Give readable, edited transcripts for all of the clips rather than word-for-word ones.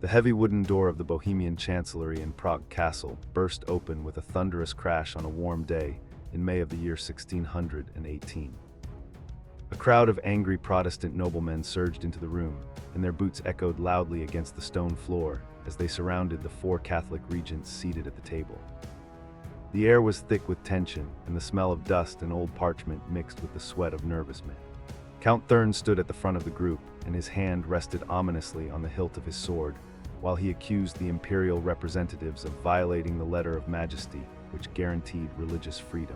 The heavy wooden door of the Bohemian Chancellery in Prague Castle burst open with a thunderous crash on a warm day in May of the year 1618. A crowd of angry Protestant noblemen surged into the room, and their boots echoed loudly against the stone floor as they surrounded the four Catholic regents seated at the table. The air was thick with tension, and the smell of dust and old parchment mixed with the sweat of nervous men. Count Thurn stood at the front of the group, and his hand rested ominously on the hilt of his sword, while he accused the imperial representatives of violating the letter of majesty, which guaranteed religious freedom.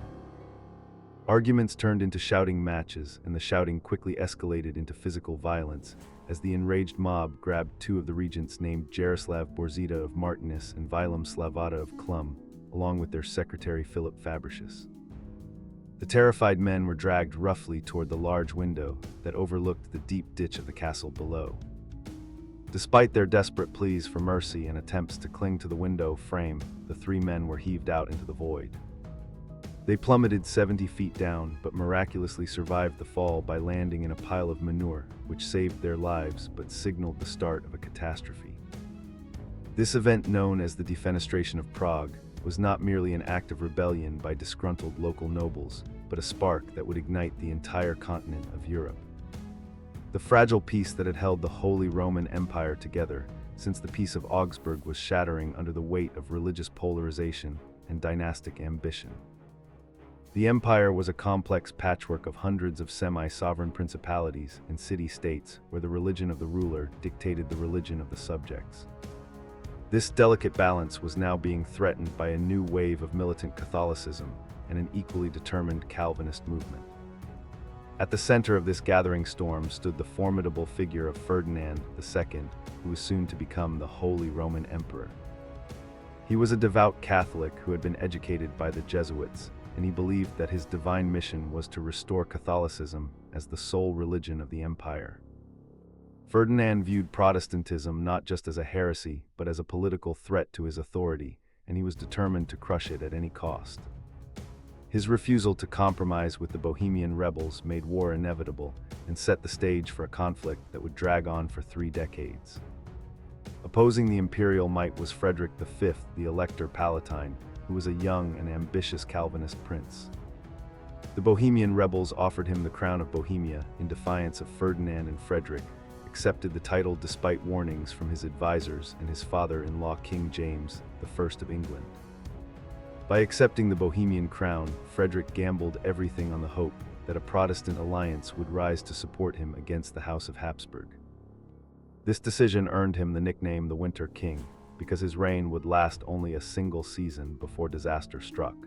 Arguments turned into shouting matches, and the shouting quickly escalated into physical violence, as the enraged mob grabbed two of the regents named Jaroslav Borzida of Martinus and Vilem Slavata of Clum, along with their secretary Philip Fabricius. The terrified men were dragged roughly toward the large window that overlooked the deep ditch of the castle below. Despite their desperate pleas for mercy and attempts to cling to the window frame, the three men were heaved out into the void. They plummeted 70 feet down, but miraculously survived the fall by landing in a pile of manure, which saved their lives but signaled the start of a catastrophe. This event, known as the Defenestration of Prague, was not merely an act of rebellion by disgruntled local nobles, but a spark that would ignite the entire continent of Europe. The fragile peace that had held the Holy Roman Empire together since the Peace of Augsburg was shattering under the weight of religious polarization and dynastic ambition. The empire was a complex patchwork of hundreds of semi-sovereign principalities and city-states where the religion of the ruler dictated the religion of the subjects. This delicate balance was now being threatened by a new wave of militant Catholicism and an equally determined Calvinist movement. At the center of this gathering storm stood the formidable figure of Ferdinand II, who was soon to become the Holy Roman Emperor. He was a devout Catholic who had been educated by the Jesuits, and he believed that his divine mission was to restore Catholicism as the sole religion of the empire. Ferdinand viewed Protestantism not just as a heresy, but as a political threat to his authority, and he was determined to crush it at any cost. His refusal to compromise with the Bohemian rebels made war inevitable and set the stage for a conflict that would drag on for 3 decades. Opposing the imperial might was Frederick V, the Elector Palatine, who was a young and ambitious Calvinist prince. The Bohemian rebels offered him the crown of Bohemia in defiance of Ferdinand, and Frederick accepted the title despite warnings from his advisors and his father-in-law King James I of England. By accepting the Bohemian crown, Frederick gambled everything on the hope that a Protestant alliance would rise to support him against the House of Habsburg. This decision earned him the nickname the Winter King, because his reign would last only a single season before disaster struck.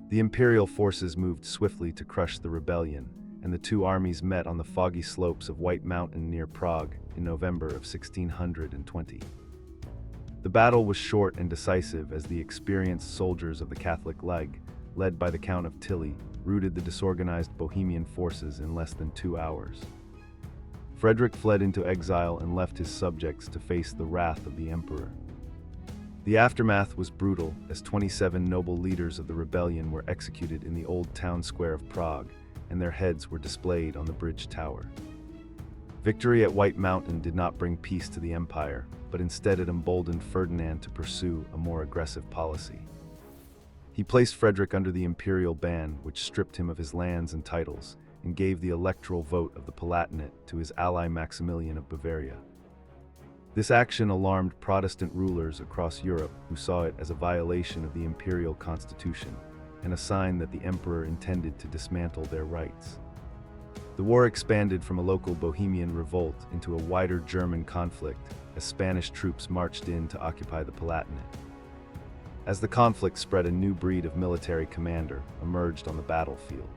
The imperial forces moved swiftly to crush the rebellion, and the two armies met on the foggy slopes of White Mountain near Prague in November of 1620. The battle was short and decisive as the experienced soldiers of the Catholic Leg, led by the Count of Tilly, routed the disorganized Bohemian forces in less than 2 hours. Frederick fled into exile and left his subjects to face the wrath of the emperor. The aftermath was brutal, as 27 noble leaders of the rebellion were executed in the old town square of Prague, and their heads were displayed on the bridge tower. Victory at White Mountain did not bring peace to the empire, but instead it emboldened Ferdinand to pursue a more aggressive policy. He placed Frederick under the imperial ban, which stripped him of his lands and titles, and gave the electoral vote of the Palatinate to his ally Maximilian of Bavaria. This action alarmed Protestant rulers across Europe, who saw it as a violation of the imperial constitution and a sign that the emperor intended to dismantle their rights. The war expanded from a local Bohemian revolt into a wider German conflict as Spanish troops marched in to occupy the Palatinate. As the conflict spread, a new breed of military commander emerged on the battlefield.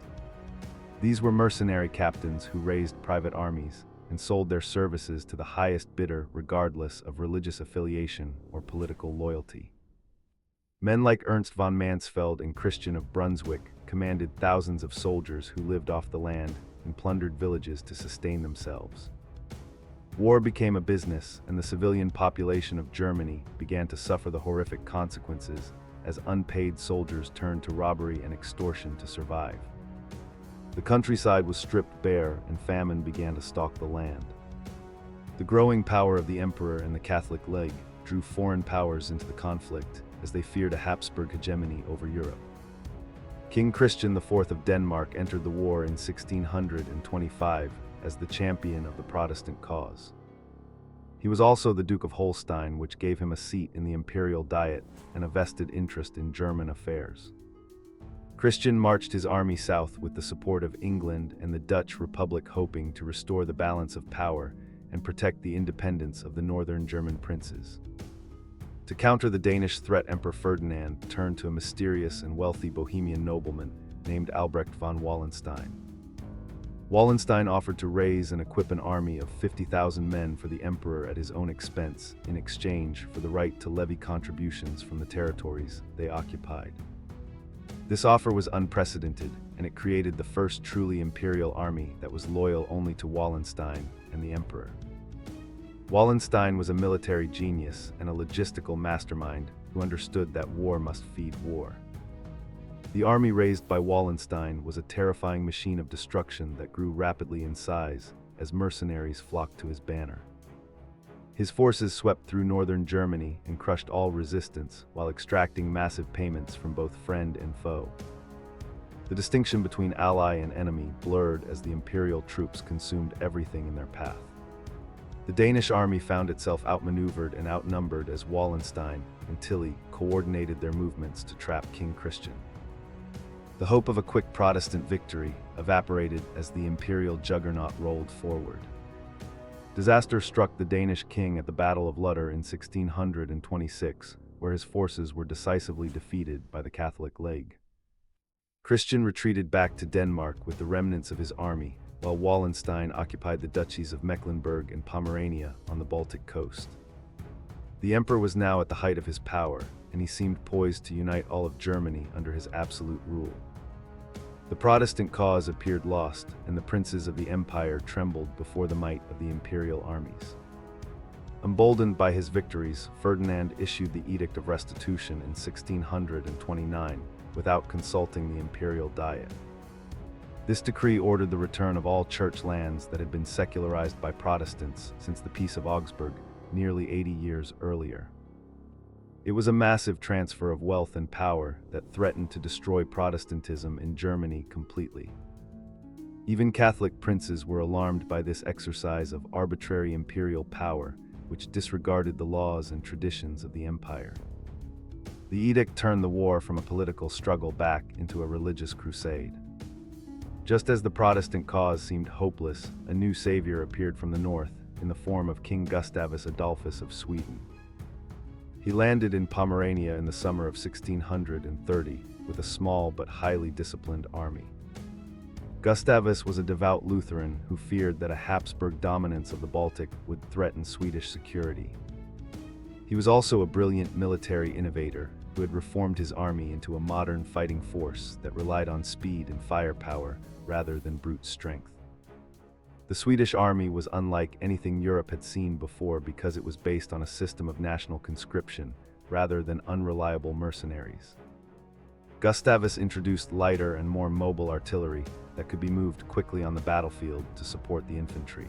These were mercenary captains who raised private armies and sold their services to the highest bidder regardless of religious affiliation or political loyalty. Men like Ernst von Mansfeld and Christian of Brunswick commanded thousands of soldiers who lived off the land and plundered villages to sustain themselves. War became a business, and the civilian population of Germany began to suffer the horrific consequences as unpaid soldiers turned to robbery and extortion to survive. The countryside was stripped bare, and famine began to stalk the land. The growing power of the emperor and the Catholic League drew foreign powers into the conflict as they feared a Habsburg hegemony over Europe. King Christian IV of Denmark entered the war in 1625 as the champion of the Protestant cause. He was also the Duke of Holstein, which gave him a seat in the imperial diet and a vested interest in German affairs. Christian marched his army south with the support of England and the Dutch Republic, hoping to restore the balance of power and protect the independence of the northern German princes. To counter the Danish threat, Emperor Ferdinand turned to a mysterious and wealthy Bohemian nobleman named Albrecht von Wallenstein. Wallenstein offered to raise and equip an army of 50,000 men for the emperor at his own expense in exchange for the right to levy contributions from the territories they occupied. This offer was unprecedented, and it created the first truly imperial army that was loyal only to Wallenstein and the emperor. Wallenstein was a military genius and a logistical mastermind who understood that war must feed war. The army raised by Wallenstein was a terrifying machine of destruction that grew rapidly in size as mercenaries flocked to his banner. His forces swept through northern Germany and crushed all resistance while extracting massive payments from both friend and foe. The distinction between ally and enemy blurred as the imperial troops consumed everything in their path. The Danish army found itself outmaneuvered and outnumbered as Wallenstein and Tilly coordinated their movements to trap King Christian. The hope of a quick Protestant victory evaporated as the imperial juggernaut rolled forward. Disaster struck the Danish king at the Battle of Lutter in 1626, where his forces were decisively defeated by the Catholic League. Christian retreated back to Denmark with the remnants of his army, while Wallenstein occupied the duchies of Mecklenburg and Pomerania on the Baltic coast. The emperor was now at the height of his power, and he seemed poised to unite all of Germany under his absolute rule. The Protestant cause appeared lost, and the princes of the empire trembled before the might of the imperial armies. Emboldened by his victories, Ferdinand issued the Edict of Restitution in 1629 without consulting the imperial diet. This decree ordered the return of all church lands that had been secularized by Protestants since the Peace of Augsburg nearly 80 years earlier. It was a massive transfer of wealth and power that threatened to destroy Protestantism in Germany completely. Even Catholic princes were alarmed by this exercise of arbitrary imperial power, which disregarded the laws and traditions of the empire. The edict turned the war from a political struggle back into a religious crusade. Just as the Protestant cause seemed hopeless, a new savior appeared from the north in the form of King Gustavus Adolphus of Sweden. He landed in Pomerania in the summer of 1630 with a small but highly disciplined army. Gustavus was a devout Lutheran who feared that a Habsburg dominance of the Baltic would threaten Swedish security. He was also a brilliant military innovator who had reformed his army into a modern fighting force that relied on speed and firepower rather than brute strength. The Swedish army was unlike anything Europe had seen before because it was based on a system of national conscription rather than unreliable mercenaries. Gustavus introduced lighter and more mobile artillery that could be moved quickly on the battlefield to support the infantry.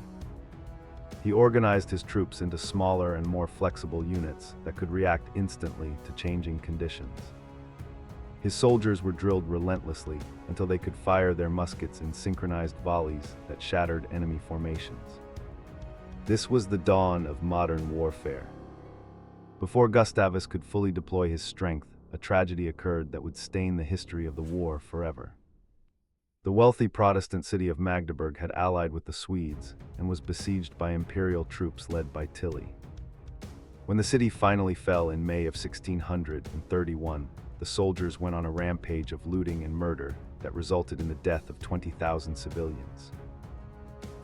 He organized his troops into smaller and more flexible units that could react instantly to changing conditions. His soldiers were drilled relentlessly until they could fire their muskets in synchronized volleys that shattered enemy formations. This was the dawn of modern warfare. Before Gustavus could fully deploy his strength, a tragedy occurred that would stain the history of the war forever. The wealthy Protestant city of Magdeburg had allied with the Swedes and was besieged by imperial troops led by Tilly. When the city finally fell in May of 1631, the soldiers went on a rampage of looting and murder that resulted in the death of 20,000 civilians.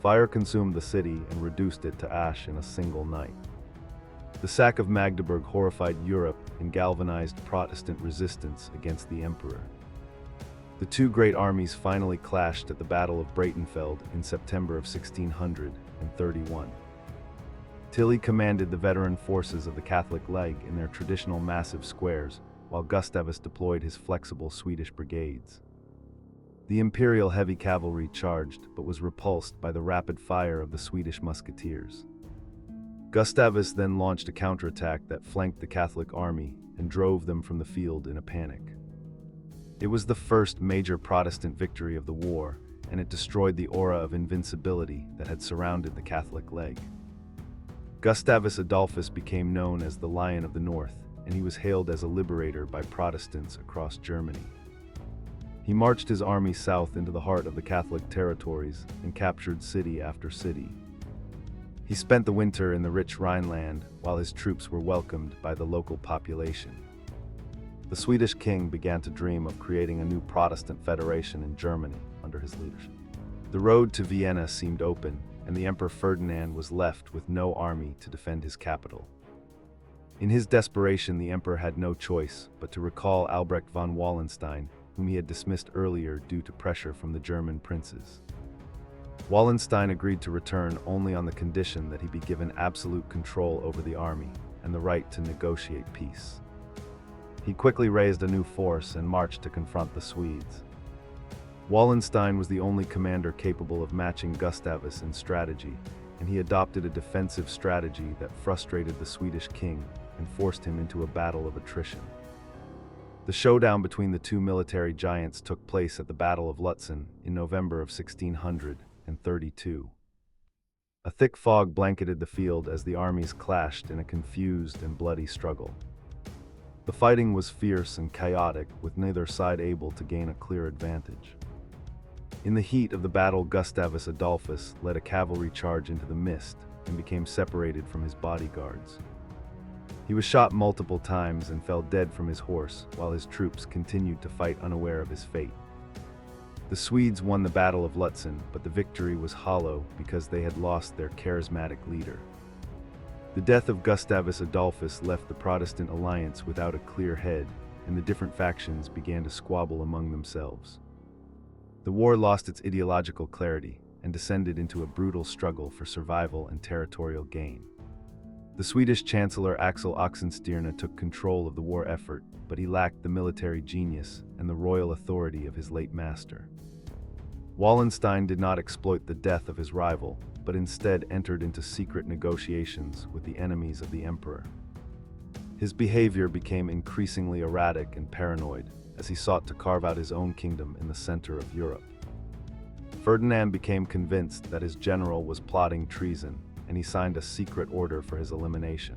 Fire consumed the city and reduced it to ash in a single night. The sack of Magdeburg horrified Europe and galvanized Protestant resistance against the emperor. The two great armies finally clashed at the Battle of Breitenfeld in September of 1631. Tilly commanded the veteran forces of the Catholic League in their traditional massive squares, while Gustavus deployed his flexible Swedish brigades. The imperial heavy cavalry charged but was repulsed by the rapid fire of the Swedish musketeers. Gustavus then launched a counterattack that flanked the Catholic army and drove them from the field in a panic. It was the first major Protestant victory of the war, and it destroyed the aura of invincibility that had surrounded the Catholic leg. Gustavus Adolphus became known as the Lion of the North, and he was hailed as a liberator by Protestants across Germany. He marched his army south into the heart of the Catholic territories and captured city after city. He spent the winter in the rich Rhineland while his troops were welcomed by the local population. The Swedish king began to dream of creating a new Protestant federation in Germany under his leadership. The road to Vienna seemed open, and the Emperor Ferdinand was left with no army to defend his capital. In his desperation, the emperor had no choice but to recall Albrecht von Wallenstein, whom he had dismissed earlier due to pressure from the German princes. Wallenstein agreed to return only on the condition that he be given absolute control over the army and the right to negotiate peace. He quickly raised a new force and marched to confront the Swedes. Wallenstein was the only commander capable of matching Gustavus in strategy, and he adopted a defensive strategy that frustrated the Swedish king and forced him into a battle of attrition. The showdown between the two military giants took place at the Battle of Lutzen in November of 1632. A thick fog blanketed the field as the armies clashed in a confused and bloody struggle. The fighting was fierce and chaotic, with neither side able to gain a clear advantage. In the heat of the battle, Gustavus Adolphus led a cavalry charge into the mist and became separated from his bodyguards. He was shot multiple times and fell dead from his horse, while his troops continued to fight unaware of his fate. The Swedes won the Battle of Lutzen, but the victory was hollow because they had lost their charismatic leader. The death of Gustavus Adolphus left the Protestant alliance without a clear head, and the different factions began to squabble among themselves. The war lost its ideological clarity and descended into a brutal struggle for survival and territorial gain. The Swedish Chancellor Axel Oxenstierna took control of the war effort, but he lacked the military genius and the royal authority of his late master. Wallenstein did not exploit the death of his rival, but instead entered into secret negotiations with the enemies of the emperor. His behavior became increasingly erratic and paranoid as he sought to carve out his own kingdom in the center of Europe. Ferdinand became convinced that his general was plotting treason, and he signed a secret order for his elimination.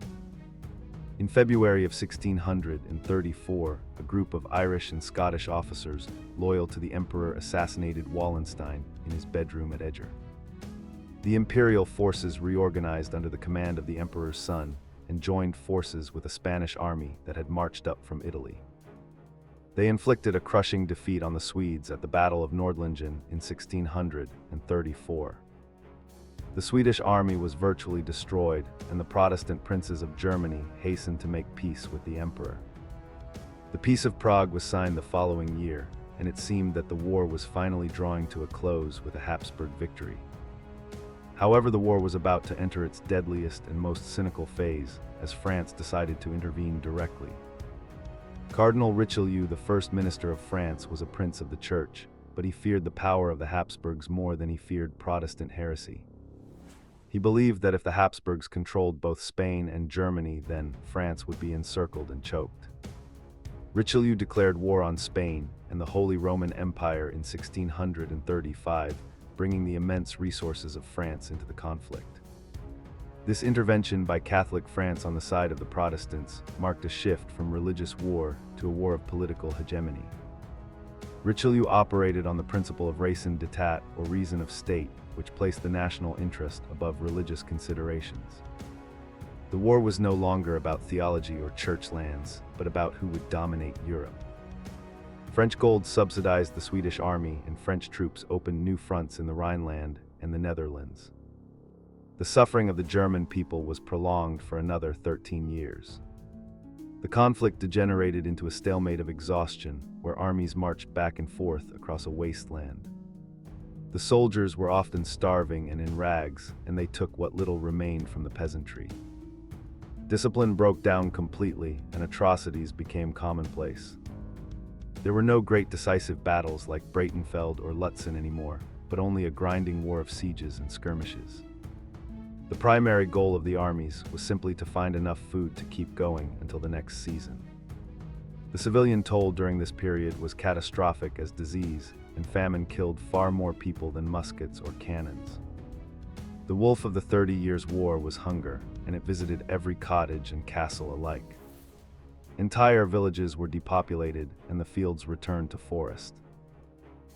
In February of 1634, a group of Irish and Scottish officers loyal to the emperor assassinated Wallenstein in his bedroom at Eger. The imperial forces reorganized under the command of the emperor's son and joined forces with a Spanish army that had marched up from Italy. They inflicted a crushing defeat on the Swedes at the Battle of Nordlingen in 1634. The Swedish army was virtually destroyed, and the Protestant princes of Germany hastened to make peace with the emperor. The Peace of Prague was signed the following year, and it seemed that the war was finally drawing to a close with a Habsburg victory. However, the war was about to enter its deadliest and most cynical phase, as France decided to intervene directly. Cardinal Richelieu, the first minister of France, was a prince of the church, but he feared the power of the Habsburgs more than he feared Protestant heresy. He believed that if the Habsburgs controlled both Spain and Germany, then France would be encircled and choked. Richelieu declared war on Spain and the Holy Roman Empire in 1635, bringing the immense resources of France into the conflict. This intervention by Catholic France on the side of the Protestants marked a shift from religious war to a war of political hegemony. Richelieu operated on the principle of raison d'etat, or reason of state, which placed the national interest above religious considerations. The war was no longer about theology or church lands, but about who would dominate Europe. French gold subsidized the Swedish army, and French troops opened new fronts in the Rhineland and the Netherlands. The suffering of the German people was prolonged for another 13 years. The conflict degenerated into a stalemate of exhaustion, where armies marched back and forth across a wasteland. The soldiers were often starving and in rags, and they took what little remained from the peasantry. Discipline broke down completely, and atrocities became commonplace. There were no great decisive battles like Breitenfeld or Lutzen anymore, but only a grinding war of sieges and skirmishes. The primary goal of the armies was simply to find enough food to keep going until the next season. The civilian toll during this period was catastrophic, as disease and famine killed far more people than muskets or cannons. The wolf of the 30 Years' War was hunger, and it visited every cottage and castle alike. Entire villages were depopulated and the fields returned to forest.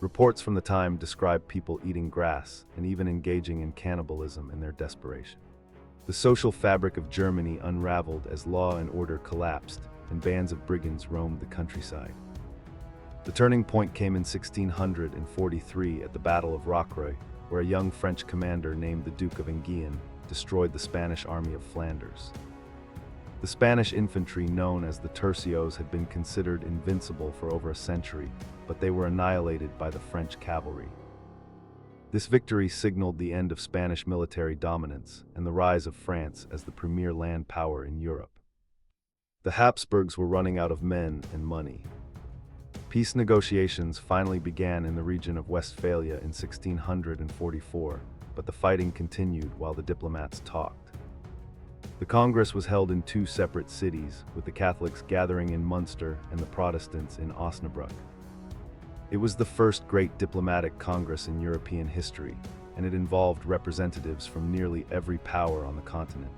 Reports from the time describe people eating grass and even engaging in cannibalism in their desperation. The social fabric of Germany unraveled as law and order collapsed, and bands of brigands roamed the countryside. The turning point came in 1643 at the Battle of Rocroi, where a young French commander named the Duke of Enghien destroyed the Spanish army of Flanders. The Spanish infantry, known as the tercios, had been considered invincible for over a century, but they were annihilated by the French cavalry. This victory signaled the end of Spanish military dominance and the rise of France as the premier land power in Europe. The Habsburgs were running out of men and money. Peace negotiations finally began in the region of Westphalia in 1644, but the fighting continued while the diplomats talked. The Congress was held in two separate cities, with the Catholics gathering in Munster and the Protestants in Osnabrück. It was the first great diplomatic congress in European history, and it involved representatives from nearly every power on the continent.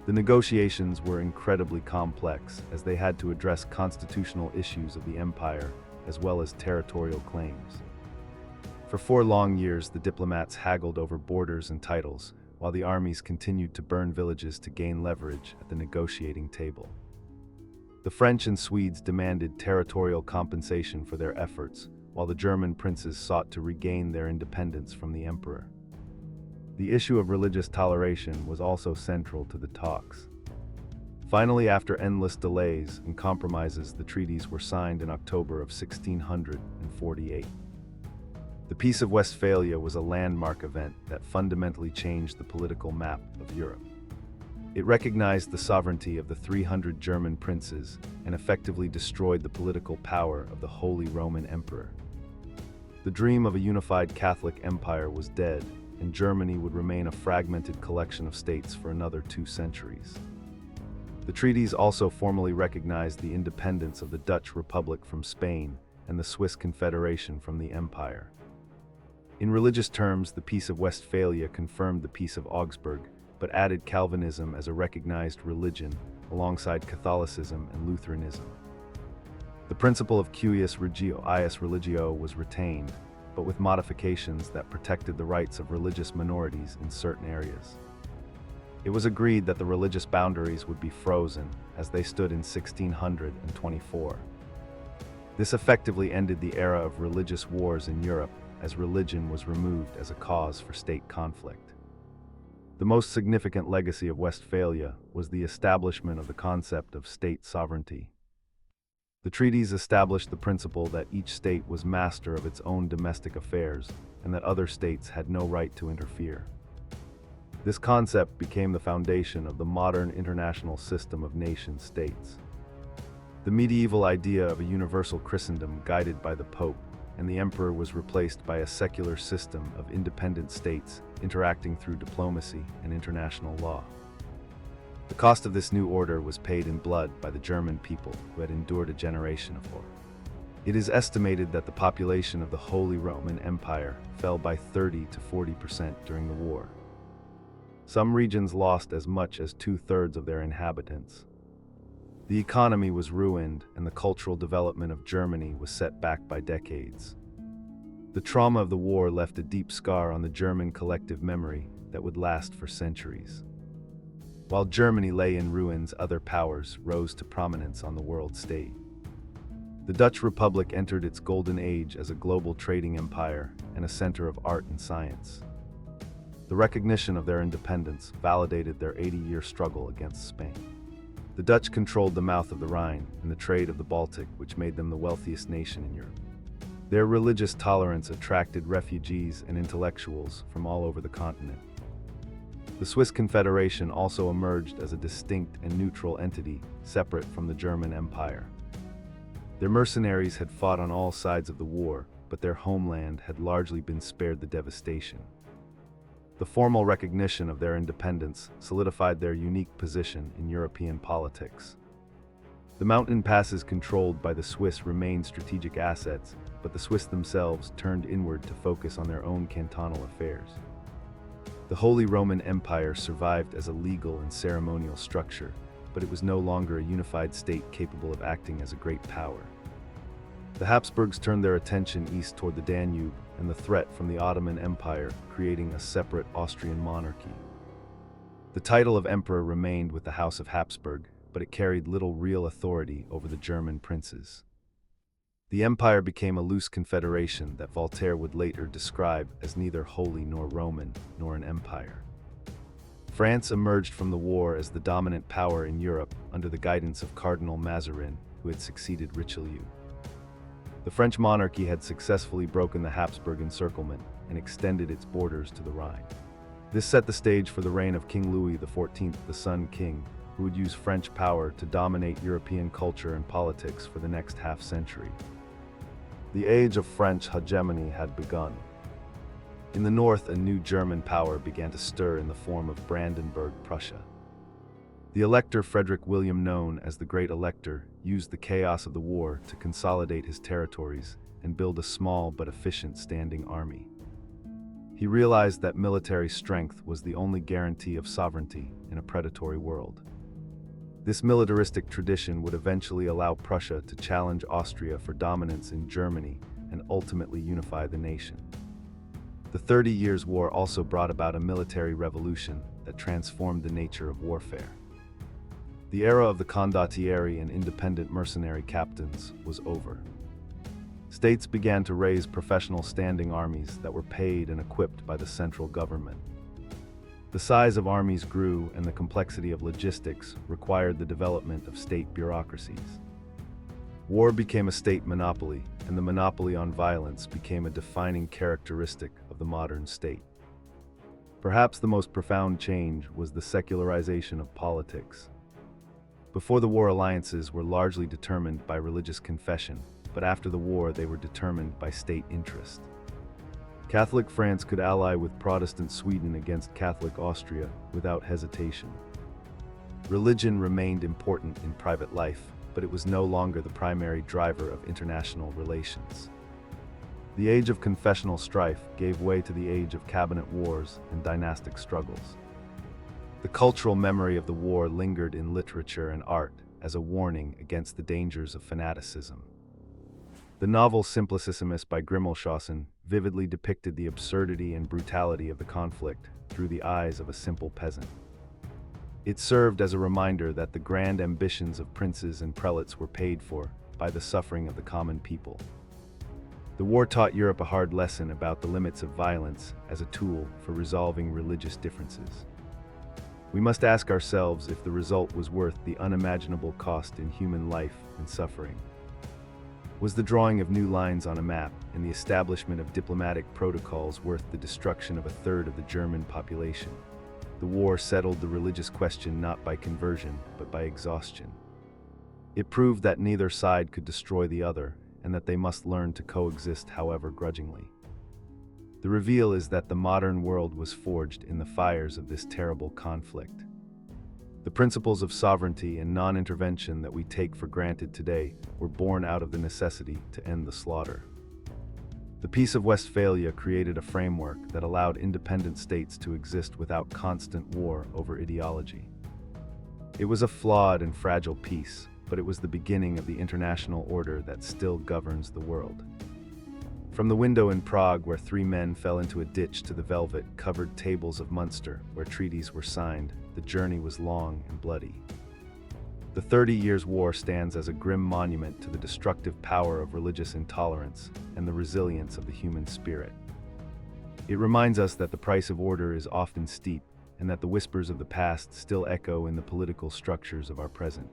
The negotiations were incredibly complex, as they had to address constitutional issues of the empire, as well as territorial claims. For 4 long years, the diplomats haggled over borders and titles, while the armies continued to burn villages to gain leverage at the negotiating table. The French and Swedes demanded territorial compensation for their efforts, while the German princes sought to regain their independence from the emperor. The issue of religious toleration was also central to the talks. Finally, after endless delays and compromises, the treaties were signed in October of 1648. The Peace of Westphalia was a landmark event that fundamentally changed the political map of Europe. It recognized the sovereignty of the 300 German princes and effectively destroyed the political power of the Holy Roman Emperor. The dream of a unified Catholic empire was dead, and Germany would remain a fragmented collection of states for another 2 centuries. The treaties also formally recognized the independence of the Dutch Republic from Spain and the Swiss Confederation from the Empire. In religious terms, the Peace of Westphalia confirmed the Peace of Augsburg, but added Calvinism as a recognized religion alongside Catholicism and Lutheranism. The principle of cuius regio ius religio was retained, but with modifications that protected the rights of religious minorities in certain areas. It was agreed that the religious boundaries would be frozen as they stood in 1624. This effectively ended the era of religious wars in Europe, as religion was removed as a cause for state conflict. The most significant legacy of Westphalia was the establishment of the concept of state sovereignty. The treaties established the principle that each state was master of its own domestic affairs and that other states had no right to interfere. This concept became the foundation of the modern international system of nation-states. The medieval idea of a universal Christendom guided by the Pope and the Emperor was replaced by a secular system of independent states interacting through diplomacy and international law. The cost of this new order was paid in blood by the German people who had endured a generation of war. It is estimated that the population of the Holy Roman Empire fell by 30 to 40% during the war. Some regions lost as much as 2/3 of their inhabitants. The economy was ruined, and the cultural development of Germany was set back by decades. The trauma of the war left a deep scar on the German collective memory that would last for centuries. While Germany lay in ruins, other powers rose to prominence on the world stage. The Dutch Republic entered its golden age as a global trading empire and a center of art and science. The recognition of their independence validated their 80-year struggle against Spain. The Dutch controlled the mouth of the Rhine and the trade of the Baltic, which made them the wealthiest nation in Europe. Their religious tolerance attracted refugees and intellectuals from all over the continent. The Swiss Confederation also emerged as a distinct and neutral entity, separate from the German Empire. Their mercenaries had fought on all sides of the war, but their homeland had largely been spared the devastation. The formal recognition of their independence solidified their unique position in European politics. The mountain passes controlled by the Swiss remained strategic assets, but the Swiss themselves turned inward to focus on their own cantonal affairs. The Holy Roman Empire survived as a legal and ceremonial structure, but it was no longer a unified state capable of acting as a great power. The Habsburgs turned their attention east toward the Danube and the threat from the Ottoman Empire, creating a separate Austrian monarchy. The title of emperor remained with the House of Habsburg, but it carried little real authority over the German princes. The empire became a loose confederation that Voltaire would later describe as neither holy nor Roman, nor an empire. France emerged from the war as the dominant power in Europe under the guidance of Cardinal Mazarin, who had succeeded Richelieu. The French monarchy had successfully broken the Habsburg encirclement and extended its borders to the Rhine. This set the stage for the reign of King Louis XIV, the Sun King, who would use French power to dominate European culture and politics for the next half-century. The age of French hegemony had begun. In the north, a new German power began to stir in the form of Brandenburg Prussia. The Elector Frederick William, known as the Great Elector, used the chaos of the war to consolidate his territories and build a small but efficient standing army. He realized that military strength was the only guarantee of sovereignty in a predatory world. This militaristic tradition would eventually allow Prussia to challenge Austria for dominance in Germany and ultimately unify the nation. The 30 Years' War also brought about a military revolution that transformed the nature of warfare. The era of the condottieri and independent mercenary captains was over. States began to raise professional standing armies that were paid and equipped by the central government. The size of armies grew, and the complexity of logistics required the development of state bureaucracies. War became a state monopoly, and the monopoly on violence became a defining characteristic of the modern state. Perhaps the most profound change was the secularization of politics. Before the war, alliances were largely determined by religious confession, but after the war they were determined by state interest. Catholic France could ally with Protestant Sweden against Catholic Austria without hesitation. Religion remained important in private life, but it was no longer the primary driver of international relations. The age of confessional strife gave way to the age of cabinet wars and dynastic struggles. The cultural memory of the war lingered in literature and art as a warning against the dangers of fanaticism. The novel Simplicissimus by Grimmelshausen vividly depicted the absurdity and brutality of the conflict through the eyes of a simple peasant. It served as a reminder that the grand ambitions of princes and prelates were paid for by the suffering of the common people. The war taught Europe a hard lesson about the limits of violence as a tool for resolving religious differences. We must ask ourselves if the result was worth the unimaginable cost in human life and suffering. Was the drawing of new lines on a map and the establishment of diplomatic protocols worth the destruction of a third of the German population? The war settled the religious question not by conversion, but by exhaustion. It proved that neither side could destroy the other, and that they must learn to coexist, however grudgingly. The reveal is that the modern world was forged in the fires of this terrible conflict. The principles of sovereignty and non-intervention that we take for granted today were born out of the necessity to end the slaughter. The Peace of Westphalia created a framework that allowed independent states to exist without constant war over ideology. It was a flawed and fragile peace, but it was the beginning of the international order that still governs the world. From the window in Prague where 3 men fell into a ditch to the velvet-covered tables of Munster where treaties were signed, the journey was long and bloody. The 30 Years' War stands as a grim monument to the destructive power of religious intolerance and the resilience of the human spirit. It reminds us that the price of order is often steep, and that the whispers of the past still echo in the political structures of our present.